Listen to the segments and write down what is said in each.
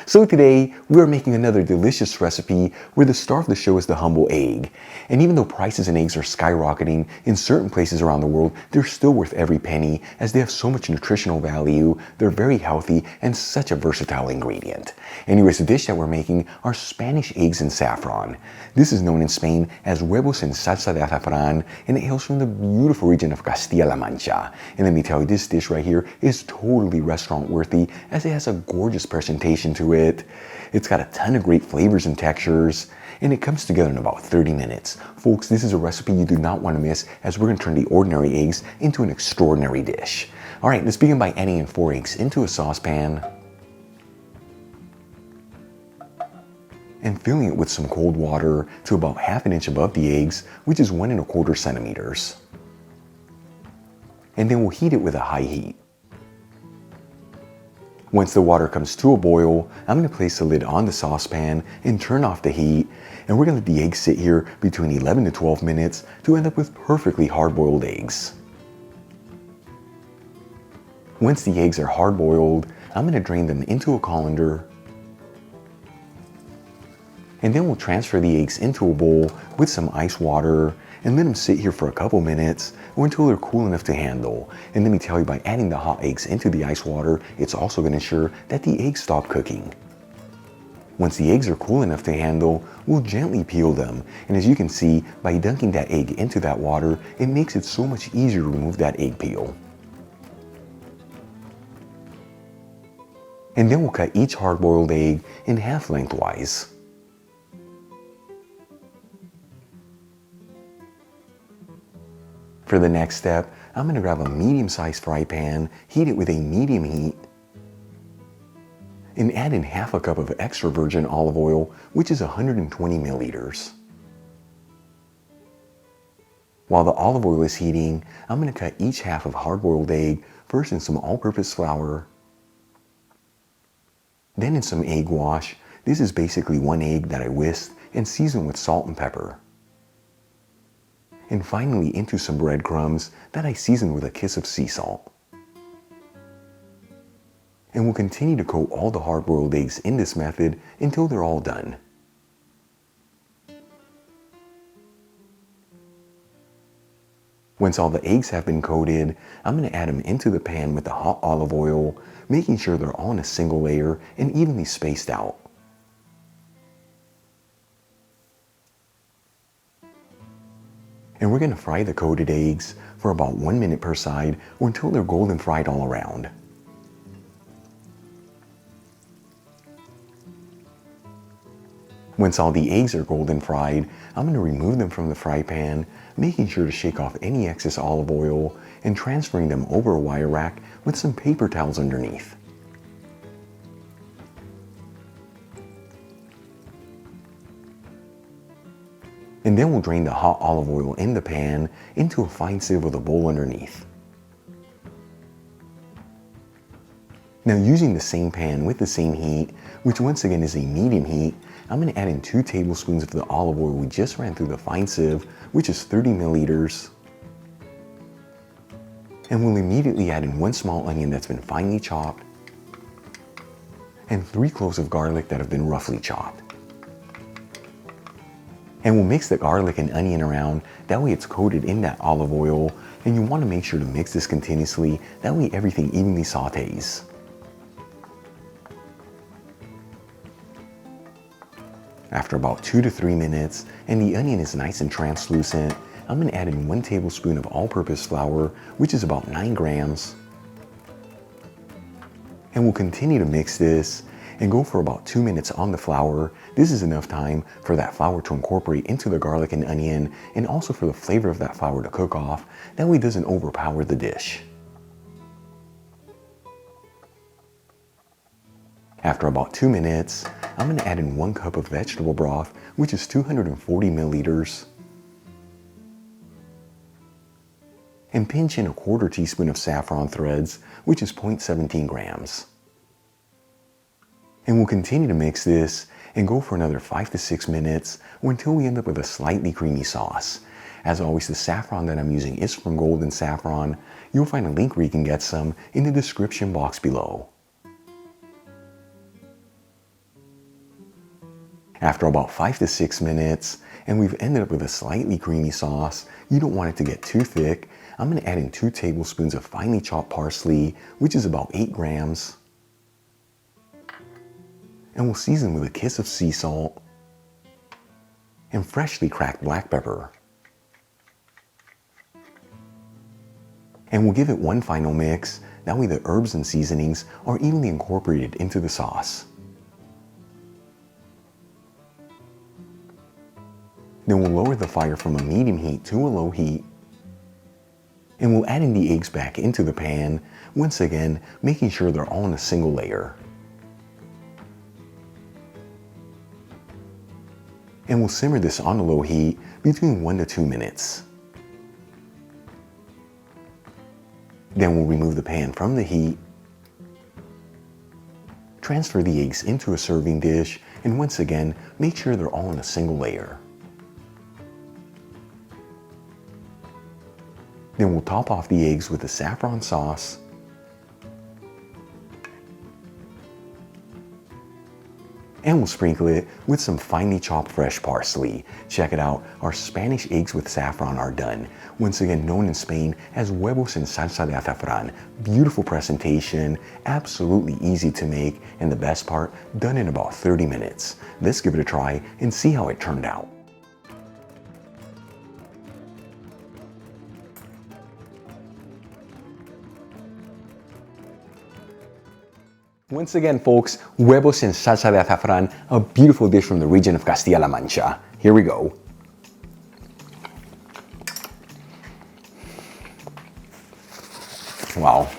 So today, we are making another delicious recipe where the star of the show is the humble egg. And even though prices in eggs are skyrocketing in certain places around the world, they're still worth every penny as they have so much nutritional value, they're very healthy, and such a versatile ingredient. Anyways, the dish that we're making are Spanish eggs and saffron. This is known in Spain as Huevos and Salsa de Azafrán, and it hails from the beautiful region of Castilla-La Mancha. And let me tell you, this dish right here is totally restaurant worthy as it has a gorgeous presentation to it. It's got a ton of great flavors and textures, and it comes together in about 30 minutes. Folks, this is a recipe you do not want to miss as we're going to turn the ordinary eggs into an extraordinary dish. All right, let's begin by adding in 4 eggs into a saucepan and filling it with some cold water to about ½ inch above the eggs, which is 1 1/4 centimeters. And then we'll heat it with a high heat. Once the water comes to a boil, I'm going to place the lid on the saucepan and turn off the heat, and we're going to let the eggs sit here between 11 to 12 minutes to end up with perfectly hard-boiled eggs. Once the eggs are hard-boiled, I'm going to drain them into a colander, and then we'll transfer the eggs into a bowl with some ice water and let them sit here for a couple minutes or until they're cool enough to handle. And let me tell you, by adding the hot eggs into the ice water, it's also going to ensure that the eggs stop cooking. Once the eggs are cool enough to handle, we'll gently peel them. And as you can see, by dunking that egg into that water, it makes it so much easier to remove that egg peel. And then we'll cut each hard-boiled egg in half lengthwise. For the next step, I'm going to grab a medium-sized fry pan, heat it with a medium heat, and add in ½ cup of extra virgin olive oil, which is 120 milliliters. While the olive oil is heating, I'm going to cut each half of hard-boiled egg first in some all-purpose flour, then in some egg wash. This is basically 1 egg that I whisked and seasoned with salt and pepper. And finally into some breadcrumbs that I seasoned with a kiss of sea salt. And we'll continue to coat all the hard-boiled eggs in this method until they're all done. Once all the eggs have been coated, I'm going to add them into the pan with the hot olive oil, making sure they're all in a single layer and evenly spaced out. And we're going to fry the coated eggs for about 1 minute per side or until they're golden fried all around. Once all the eggs are golden fried, I'm going to remove them from the fry pan, making sure to shake off any excess olive oil and transferring them over a wire rack with some paper towels underneath. And then we'll drain the hot olive oil in the pan into a fine sieve with a bowl underneath. Now, using the same pan with the same heat, which once again is a medium heat, I'm going to add in 2 tablespoons of the olive oil we just ran through the fine sieve, which is 30 milliliters. And we'll immediately add in 1 small onion that's been finely chopped and 3 cloves of garlic that have been roughly chopped. And we'll mix the garlic and onion around, that way it's coated in that olive oil, and you want to make sure to mix this continuously, that way everything evenly sautés. After about 2 to 3 minutes, and the onion is nice and translucent, I'm going to add in 1 tablespoon of all-purpose flour, which is about 9 grams. And we'll continue to mix this and go for about 2 minutes on the flour. This is enough time for that flour to incorporate into the garlic and onion, and also for the flavor of that flour to cook off. That way it doesn't overpower the dish. After about 2 minutes, I'm going to add in 1 cup of vegetable broth, which is 240 milliliters, and pinch in a 1/4 teaspoon of saffron threads, which is 0.17 grams. And we'll continue to mix this and go for another 5 to 6 minutes or until we end up with a slightly creamy sauce. As always, the saffron that I'm using is from Golden Saffron. You'll find a link where you can get some in the description box below. After about 5 to 6 minutes, and we've ended up with a slightly creamy sauce. You don't want it to get too thick. I'm going to add in 2 tablespoons of finely chopped parsley, which is about 8 grams. And we'll season with a kiss of sea salt and freshly cracked black pepper. And we'll give it one final mix. That way the herbs and seasonings are evenly incorporated into the sauce. Then we'll lower the fire from a medium heat to a low heat. And we'll add in the eggs back into the pan, once again making sure they're all in a single layer. And we'll simmer this on a low heat between 1 to 2 minutes. Then we'll remove the pan from the heat, transfer the eggs into a serving dish, and once again make sure they're all in a single layer. Then we'll top off the eggs with the saffron sauce, and we'll sprinkle it with some finely chopped fresh parsley. Check it out, our Spanish eggs with saffron are done. Once again known in Spain as Huevos en Salsa de Azafrán. Beautiful presentation, absolutely easy to make, and the best part, done in about 30 minutes. Let's give it a try and see how it turned out. Once again, folks, huevos en salsa de azafrán, a beautiful dish from the region of Castilla-La Mancha. Here we go. Wow.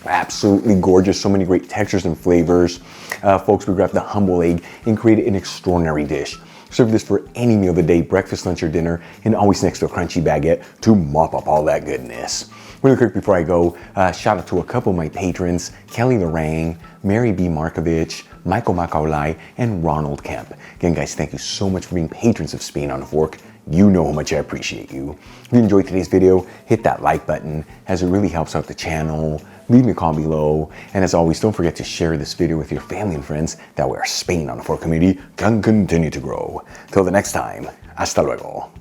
Absolutely gorgeous, so many great textures and flavors. Folks, we grabbed the humble egg and created an extraordinary dish. Serve this for any meal of the day, breakfast, lunch, or dinner, and always next to a crunchy baguette to mop up all that goodness. Really quick before I go, shout out to a couple of my patrons, Kelly Lorang, Mary B. Markovich, Michael Macaulay, and Ronald Kemp. Again, guys, thank you so much for being patrons of Spain on a Fork. You know how much I appreciate you. If you enjoyed today's video, hit that like button as it really helps out the channel. Leave me a comment below. And as always, don't forget to share this video with your family and friends. That way our Spain on a Fork community can continue to grow. Till the next time, hasta luego.